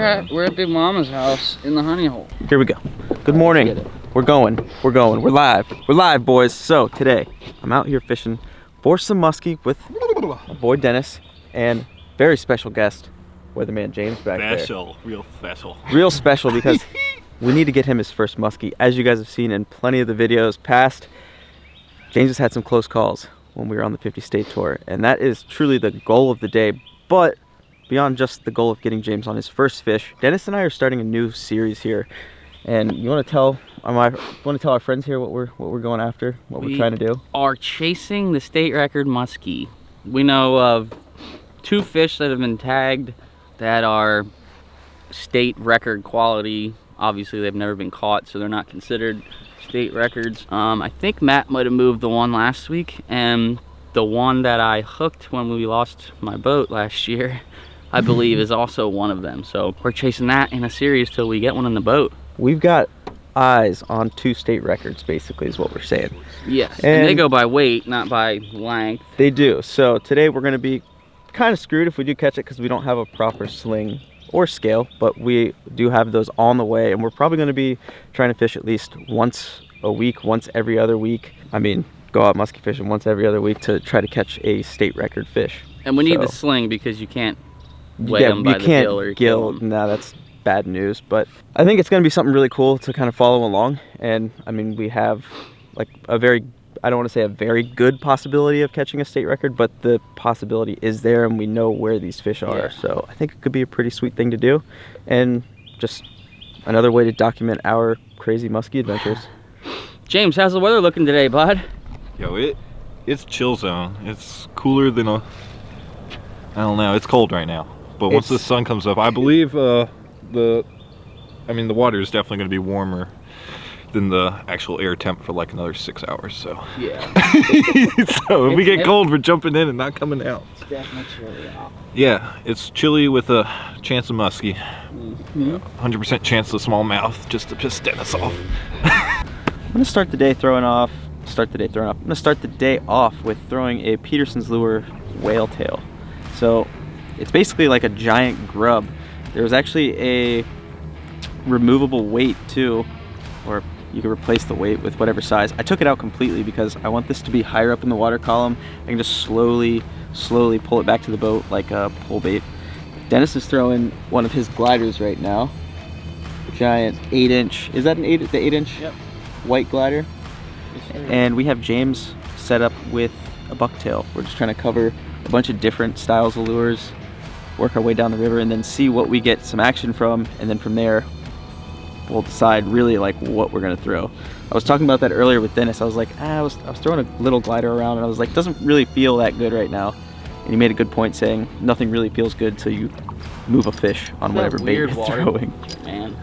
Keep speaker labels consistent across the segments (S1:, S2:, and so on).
S1: We're at Big Mama's house in the honey hole.
S2: Here we go. Good morning. We're going. We're live. We're live, boys. So today, I'm out here fishing for some muskie with my boy Dennis and very special guest, weatherman James back there.
S3: Real special.
S2: Real special because we need to get him his first muskie. As you guys have seen in plenty of the videos past, James has had some close calls when we were on the 50 state tour, and that is truly the goal of the day. But beyond just the goal of getting James on his first fish, Dennis and I are starting a new series here. And you want to tell our friends here what we're going after, what we're trying to do?
S1: We are chasing the state record muskie. We know of 2 fish that have been tagged that are state record quality. Obviously, they've never been caught, so they're not considered state records. I think Matt might have moved the one last week, and the one that I hooked when we lost my boat last year, I believe, is also one of them. So we're chasing that in a series till we get one in the boat.
S2: We've got eyes on 2 state records, basically, is what we're saying.
S1: Yes, and they go by weight, not by length.
S2: They do. So today we're going to be kind of screwed if we do catch it because we don't have a proper sling or scale, but we do have those on the way, and we're probably going to be trying to fish at least once a week, once every other week. I mean, go out musky fishing once every other week to try to catch a state record fish.
S1: And we need the sling because you can't weigh them by the gill or
S2: gill. No, that's bad news. But I think it's going to be something really cool to kind of follow along. And I mean, we have like a very, I don't want to say a very good possibility of catching a state record, but the possibility is there, and we know where these fish are. Yeah. So I think it could be a pretty sweet thing to do, and just another way to document our crazy musky adventures.
S1: James, how's the weather looking today, bud?
S3: Yo, it's chill zone. It's cooler than I don't know, it's cold right now. But once the sun comes up, I believe the water is definitely going to be warmer than the actual air temp for like another 6 hours. So
S1: yeah.
S3: So if we get cold, we're jumping in and not coming out.
S1: It's definitely chilly out.
S3: Yeah, it's chilly with a chance of muskie. 100% chance of smallmouth, just to piss Dennis off.
S2: I'm gonna start the day off. I'm gonna start the day off with throwing a Peterson's lure whale tail. So it's basically like a giant grub. There was actually a removable weight too, or you can replace the weight with whatever size. I took it out completely because I want this to be higher up in the water column. I can just slowly pull it back to the boat like a pull bait. Dennis is throwing one of his gliders right now. Giant 8-inch, is that the 8-inch? Yep. White glider. And we have James set up with a bucktail. We're just trying to cover a bunch of different styles of lures, work our way down the river, and then see what we get some action from, and then from there we'll decide really like what we're gonna throw. I was talking about that earlier with Dennis. I was like, I was throwing a little glider around, and I was like, doesn't really feel that good right now. And he made a good point saying nothing really feels good till you move a fish on whatever bait you're throwing. Man.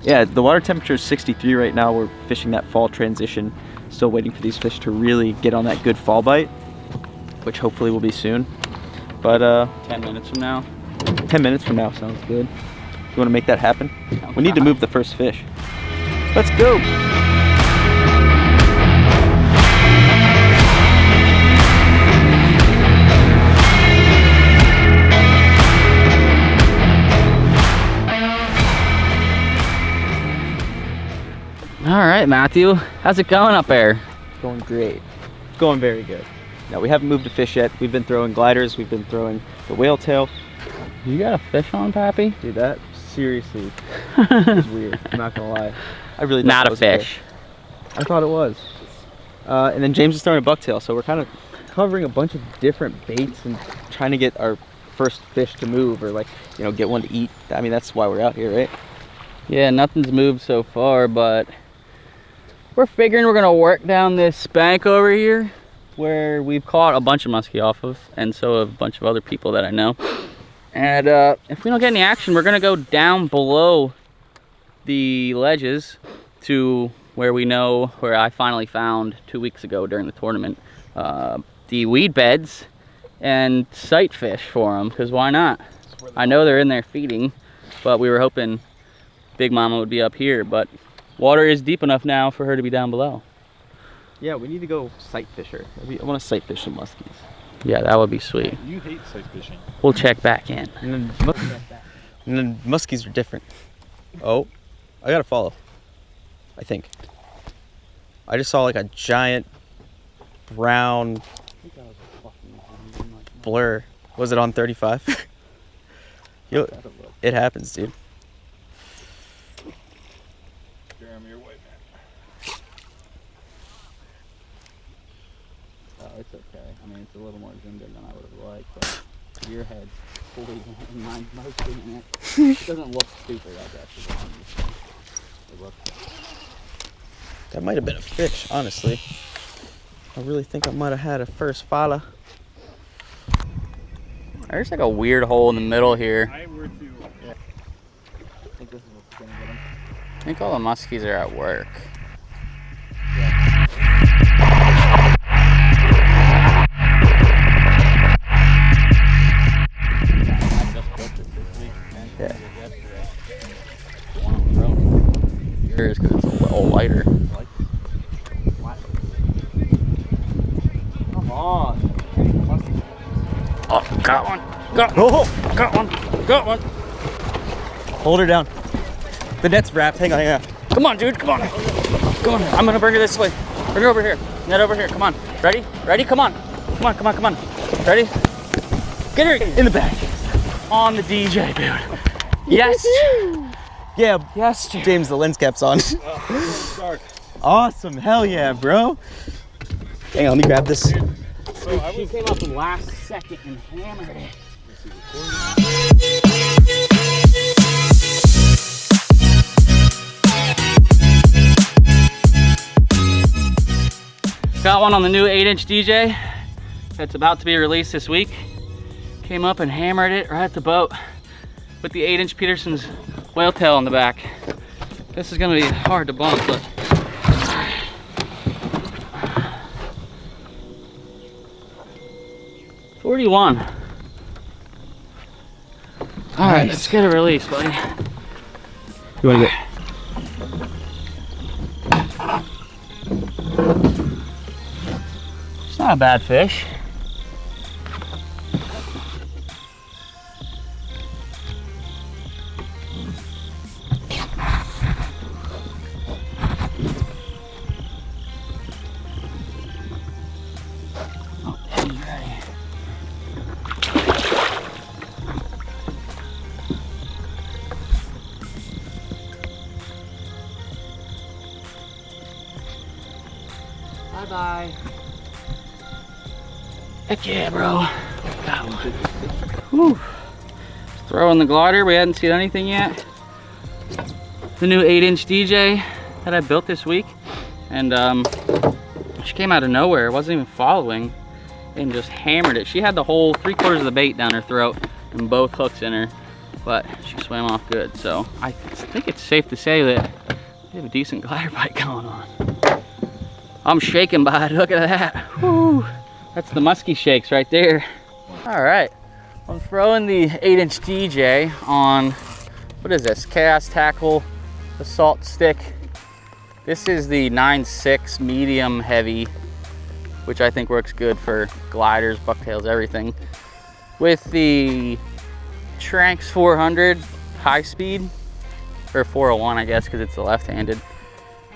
S2: Yeah, the water temperature is 63 right now. We're fishing that fall transition. Still waiting for these fish to really get on that good fall bite, which hopefully will be soon. But
S1: 10 minutes from now.
S2: 10 minutes from now sounds good. You want to make that happen? We need to move the first fish. Let's go.
S1: All right, Matthew, how's it going up there?
S2: Going great. Going very good. Now, we haven't moved a fish yet. We've been throwing gliders. We've been throwing the whale tail.
S1: You got a fish on, Pappy?
S2: Dude, that seriously is weird. I'm not gonna lie. I really thought
S1: not
S2: that
S1: a
S2: was
S1: fish.
S2: I thought it was. And then James is throwing a bucktail, so we're kind of covering a bunch of different baits and trying to get our first fish to move, or like, you know, get one to eat. I mean, that's why we're out here, right?
S1: Yeah, nothing's moved so far, but we're figuring we're gonna work down this bank over here where we've caught a bunch of muskie off of, and so have a bunch of other people that I know. And if we don't get any action, we're gonna go down below the ledges to where I finally found 2 weeks ago during the tournament, the weed beds, and sight fish for them, because why not? I know they're in there feeding, but we were hoping Big Mama would be up here, but water is deep enough now for her to be down below.
S2: Yeah, we need to go sight fisher. I want to sight fish some muskies.
S1: Yeah, that would be sweet.
S3: You hate sight fishing.
S1: We'll check back in.
S2: And then muskies are different. Oh, I gotta follow. I think. I just saw like a giant brown blur. Was it on 35? It happens, dude.
S3: Jeremy, you're white, man.
S1: Oh, it's okay. I mean, it's a little more zoomed in than I would have liked, but your head's fully in and mine's mostly in it. It doesn't look stupid, I guess. It looks.
S2: That might have been a fish, honestly. I really think I might have had a first follow.
S1: There's like a weird hole in the middle here.
S3: I were to. Yeah.
S1: I think this is what's gonna get him. I think all the muskies are at work.
S2: Yeah.
S1: Yours, because it's a little lighter.
S2: Come on.
S1: Oh, got one. Got one.
S2: Hold her down. The net's wrapped. Hang on.
S1: Come on, dude. Come on. I'm gonna bring her this way. Bring her over here. Net over here. Come on. Ready? Come on. Ready? Get her in the back. On the DJ, dude. Yes.
S2: Yeah.
S1: Yes, dude.
S2: James, the lens cap's on. Awesome. Hell yeah, bro. Hang on, let me grab this.
S1: So she came up last second and hammered it. Got one on the new 8-inch DJ that's about to be released this week. Came up and hammered it right at the boat with the 8-inch Peterson's whale tail on the back. This is gonna be hard to bump, look. 41. All right, let's get a release, buddy.
S2: You want to get?
S1: It's not a bad fish. Bye-bye. Heck yeah, bro. Got one. Whew. Throwing the glider. We hadn't seen anything yet. The new 8-inch DJ that I built this week. And she came out of nowhere. Wasn't even following. And just hammered it. She had the whole 3/4 of the bait down her throat and both hooks in her. But she swam off good. So I think it's safe to say that we have a decent glider bite going on. I'm shaking by it, look at that. Woo. That's the musky shakes right there. All right, I'm throwing the 8-inch DJ on, what is this? Chaos Tackle Assault Stick. This is the 9.6 medium heavy, which I think works good for gliders, bucktails, everything. With the Tranx 400 high speed, or 401 I guess, because it's the left-handed.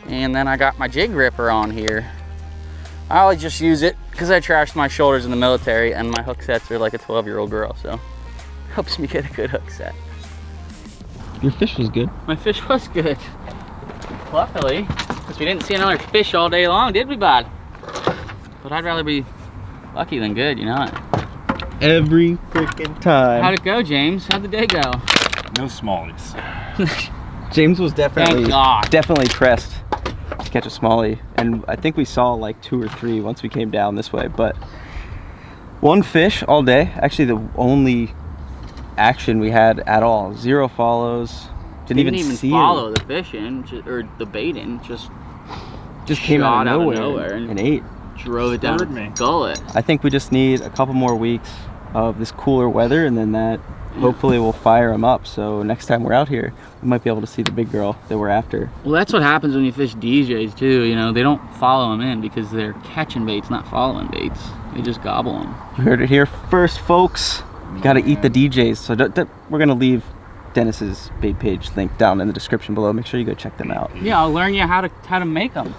S1: And then I got my jig gripper on here. I always just use it because I trashed my shoulders in the military and my hook sets are like a 12-year-old girl, so helps me get a good hook set.
S2: Your fish was good.
S1: My fish was good. Luckily, because we didn't see another fish all day long, did we, bud? But I'd rather be lucky than good, you know it.
S2: Every freaking time.
S1: How'd it go, James? How'd the day go?
S3: No smallies.
S2: James was
S1: Thank God.
S2: definitely pressed to catch a smallie, and I think we saw like 2 or 3 once we came down this way, but one fish all day. Actually, the only action we had at all. 0 follows. Didn't even see
S1: follow
S2: it.
S1: the fish in, or the bait in. Just
S2: Came out of
S1: shot
S2: nowhere and ate.
S1: Drove it down its gullet.
S2: I think we just need a couple more weeks of this cooler weather, and then that hopefully will fire them up. So next time we're out here, we might be able to see the big girl that we're after.
S1: Well, that's what happens when you fish DJs too. You know, they don't follow them in because they're catching baits, not following baits. They just gobble them.
S2: You heard it here first, folks. You gotta eat the DJs. So we're gonna leave Dennis's bait page link down in the description below. Make sure you go check them out.
S1: Yeah, I'll learn you how to make them.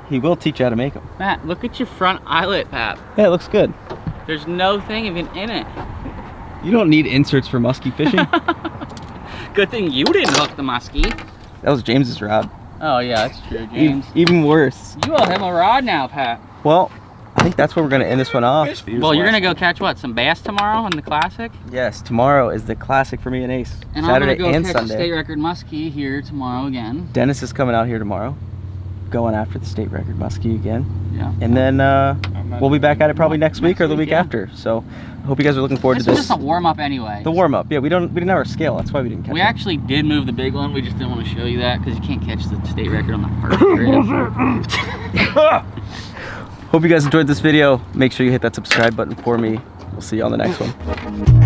S2: He will teach you how to make them.
S1: Matt, look at your front eyelet, Pap.
S2: Yeah, it looks good.
S1: There's no thing even in it.
S2: You don't need inserts for musky fishing.
S1: Good thing you didn't hook the muskie.
S2: That was James's rod.
S1: Oh yeah, that's true, James.
S2: Even worse.
S1: You owe him a rod now, Pat.
S2: Well, I think that's where we're gonna end this one off.
S1: Well, you're gonna go catch what? Some bass tomorrow in the classic?
S2: Yes, tomorrow is the classic for me and Ace.
S1: And
S2: Saturday
S1: I'm gonna go
S2: and
S1: catch
S2: Sunday.
S1: the state record muskie here tomorrow again.
S2: Dennis is coming out here tomorrow, going after the state record muskie again.
S1: Yeah.
S2: And then we'll be back at it probably next week or the week after. So I hope you guys are looking forward to this.
S1: This was just a warm up anyway.
S2: The warm up. Yeah, we didn't have our scale. That's why we didn't catch it.
S1: We actually did move the big one. We just didn't want to show you that because you can't catch the state record on the first trip.
S2: Hope you guys enjoyed this video. Make sure you hit that subscribe button for me. We'll see you on the next one.